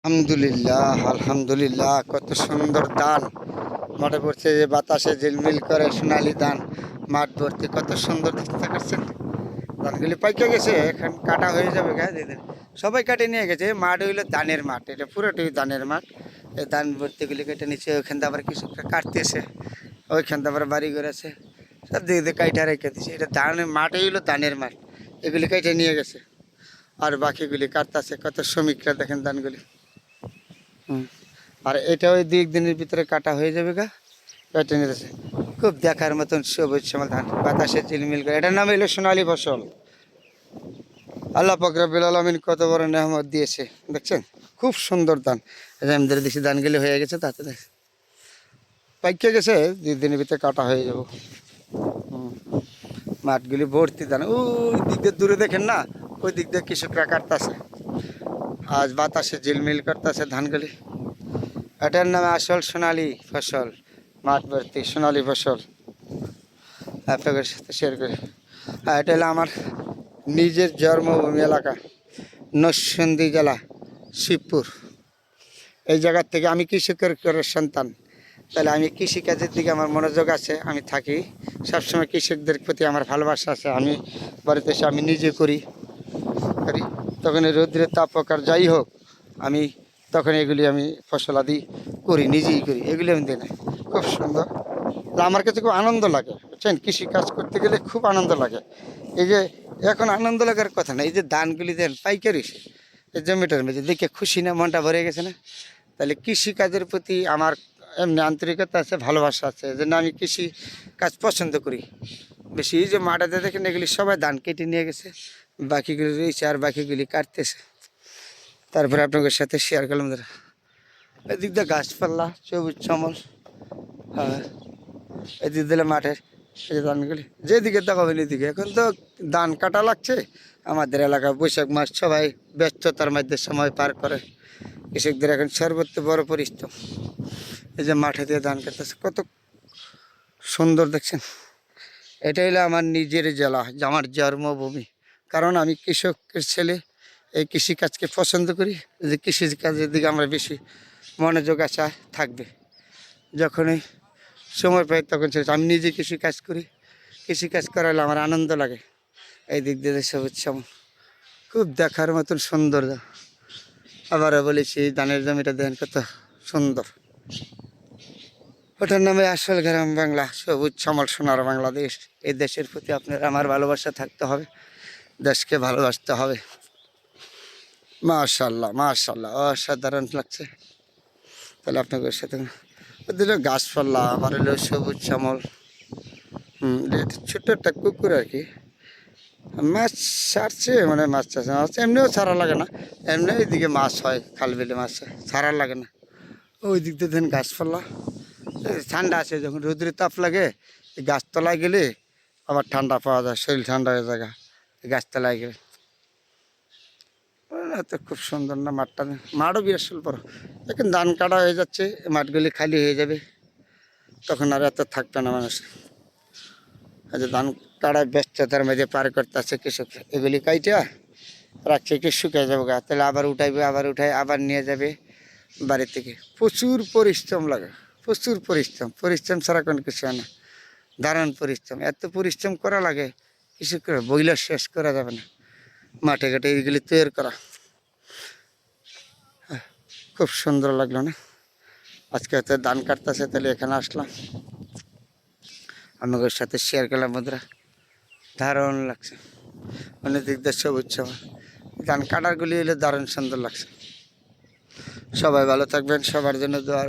আলহামদুলিল্লাহ আলহামদুলিল্লাহ, কত সুন্দর ধান মাঠে পড়ছে, যে বাতাসে ঝিলমিল করে সোনালি ধান। মাঠ ভর্তি, কত সুন্দর দেখতে পাচ্ছেন। ধানগুলি পাইকে গেছে, এখন কাটা হয়ে যাবে। গায়ে দিদিন সবাই কাটে নিয়ে গেছে। মাঠ হইলো ধানের মাঠ, এটা পুরোটাই ধানের মাঠ। এই ধান ভর্তিগুলি কেটে নিচ্ছে, ওইখান থেকে আবার কৃষকরা কাটতেছে, ওইখান থেকে আবার বাড়ি করেছে, সব দিকে দিয়ে কাইটা রেখে দিচ্ছে। এটা ধানের মাঠে হইলো ধানের মাঠ, এগুলি কেটে নিয়ে গেছে। আর বাকিগুলি কাটতেছে, কত শ্রমিকরা দেখেন ধানগুলি। আর এটা ওই 2 দিনের ভিতরে কাটা হয়ে যাবে। কেটে নিতেছে, খুব দেখার মতন সবুজ শ্যামল ধান, বাতাসে ঝিলমিল করে। এটার নাম হলো সোনালী ফসল। আল্লাহ পাক রব্বুল আলামিন কত বড় নেয়ামত দিয়েছে দেখছেন, খুব সুন্দর ধান। আমাদের দেশি ধানগুলি হয়ে গেছে, তাতে দেখ পাইকে গেছে, 2 দিনের ভিতরে কাটা হয়ে যাব। মাঠগুলি ভর্তি ধান, ওই দিক দিয়ে দূরে দেখেন না, ওই দিক দিয়ে কৃষকরা কাটতেছে। আজ বাতাসে ঝিলমিল করতেছে ধানগুলি। এটার নামে আসল সোনালী ফসল, মাঠ ভর্তি সোনালী ফসল। আপনাদের সাথে শেয়ার করি। আর এটা হলো আমার নিজের জন্মভূমি এলাকা, নরসিংদী জেলা, শিবপুর। এই জায়গার থেকে আমি কৃষকের সন্তান, তাহলে আমি কৃষিকাজের দিকে আমার মনোযোগ আছে। আমি থাকি সবসময়, কৃষকদের প্রতি আমার ভালোবাসা আছে। আমি বাড়িতে এসে আমি নিজে করি, তখন রৌদ্রের তাপকার যাই হোক, আমি তখন এগুলি আমি ফসলাদি করি, নিজেই করি। এগুলি আমি দিই না, খুব সুন্দর। আমার কাছে খুব আনন্দ লাগে বুঝছেন, কৃষিকাজ করতে গেলে খুব আনন্দ লাগে। এই যে এখন আনন্দ লাগার কথা না, এই যে ধানগুলি দেন পাইকারি এই জমিটার মধ্যে দেখে খুশি না, মনটা ভরে গেছে না। তাহলে কৃষিকাজের প্রতি আমার এমনি আন্তরিকতা আছে, ভালোবাসা আছে, এই জন্য আমি কৃষি কাজ পছন্দ করি বেশি। এই যে মাঠাতে দেখেন, এগুলি সবাই ধান কেটে নিয়ে গেছে, বাকিগুলি রয়েছে, আর বাকিগুলি কাটতেছে। তারপরে আপনাদের সাথে শেয়ার করলাম ধরা, এদিক দিয়ে গাছপালা সবুজ শ্যামল। হ্যাঁ, এদিক দিলে মাঠের এই যে ধানগুলি, যেদিকে দেখাবেন এদিকে। এখন তো ধান কাটা লাগছে, আমাদের এলাকা বৈশাখ মাস সবাই ব্যস্ততার মধ্যে সময় পার করে। কৃষকদের এখন সর্বোচ্চ বড় পরিশ্রম। এই যে মাঠে দিয়ে ধান কাটতেছে, কত সুন্দর দেখছেন। এটা হলো আমার নিজের জেলা, আমার জন্মভূমি। কারণ আমি কৃষকের ছেলে, এই কৃষিকাজকে পছন্দ করি। যে কৃষিকাজের দিকে আমরা বেশি মনোযোগ আসা থাকবে। যখনই সময় পাই তখন আমি নিজে কৃষিকাজ করি। কৃষিকাজ করালে আমার আনন্দ লাগে। এই দিক দিয়ে সবুজ শ্যামল, খুব দেখার মতন সুন্দর। আবারও বলেছি, ধানের জমিটা দেখেন কত সুন্দর। ওটার নামে আসল গ্রাম বাংলা, সবুজ শ্যামল সোনার বাংলাদেশ। এই দেশের প্রতি আপনার আমার ভালোবাসা থাকতে হবে, দেশকে ভালোবাসতে হবে। মাশাআল্লাহ মাশাআল্লাহ, অসাধারণ লাগছে। তাহলে আপনাদের সাথে দিল গাছপালা, আবার হলো সবুজ শ্যামল। ছোট্ট একটা কুকুর আর কি, মাছ ছাড়ছে, মানে মাছ চাষে মাছ এমনিও ছাড়া লাগে না। এমনি এইদিকে মাছ হয়, খাল বিলে মাছ ছাড়া লাগে না। ওই দিক দিয়ে দেন গাছপালা, ঠান্ডা আছে। যখন রোদ্রের তাপ লাগে, এই গাছতলায় গেলে আবার ঠান্ডা পাওয়া যায়, শরীর ঠান্ডা হয়ে যায় গাছতলায় গেলে। তো খুব সুন্দর না মাঠটা, মাঠও বিশাল বড়। এখন ধান কাটা হয়ে যাচ্ছে, মাঠগুলি খালি হয়ে যাবে, তখন আর এত থাকবে না মানুষ। আচ্ছা, ধান কাটায় ব্যস্ততার মধ্যে পার করতে আছে কৃষক। এগুলি কাইটা রাখছে, একটু শুকিয়ে যাবে গা, তাহলে আবার উঠাইবে, আবার উঠাই আবার নিয়ে যাবে বাড়ি থেকে। প্রচুর পরিশ্রম লাগে, প্রচুর পরিশ্রম। পরিশ্রম ছাড়া কোনো কিছু হয় না, দারুণ পরিশ্রম। এত পরিশ্রম করা লাগে, কৃষকের বইলা শেষ করা যাবে না। মাঠে ঘাটে এইগুলি তৈরি করা, খুব সুন্দর লাগলো না। আজকে হয়তো ধান কাটতেছে, তাহলে এখানে আসলাম, আমাদের সাথে শেয়ার করলাম বন্ধুরা। দারুণ লাগছে, অনেক দিক দিয়ে সবুজ সবাই ধান কাটারগুলি হলে দারুণ সুন্দর লাগছে। সবাই ভালো থাকবেন, সবার জন্য দোয়া।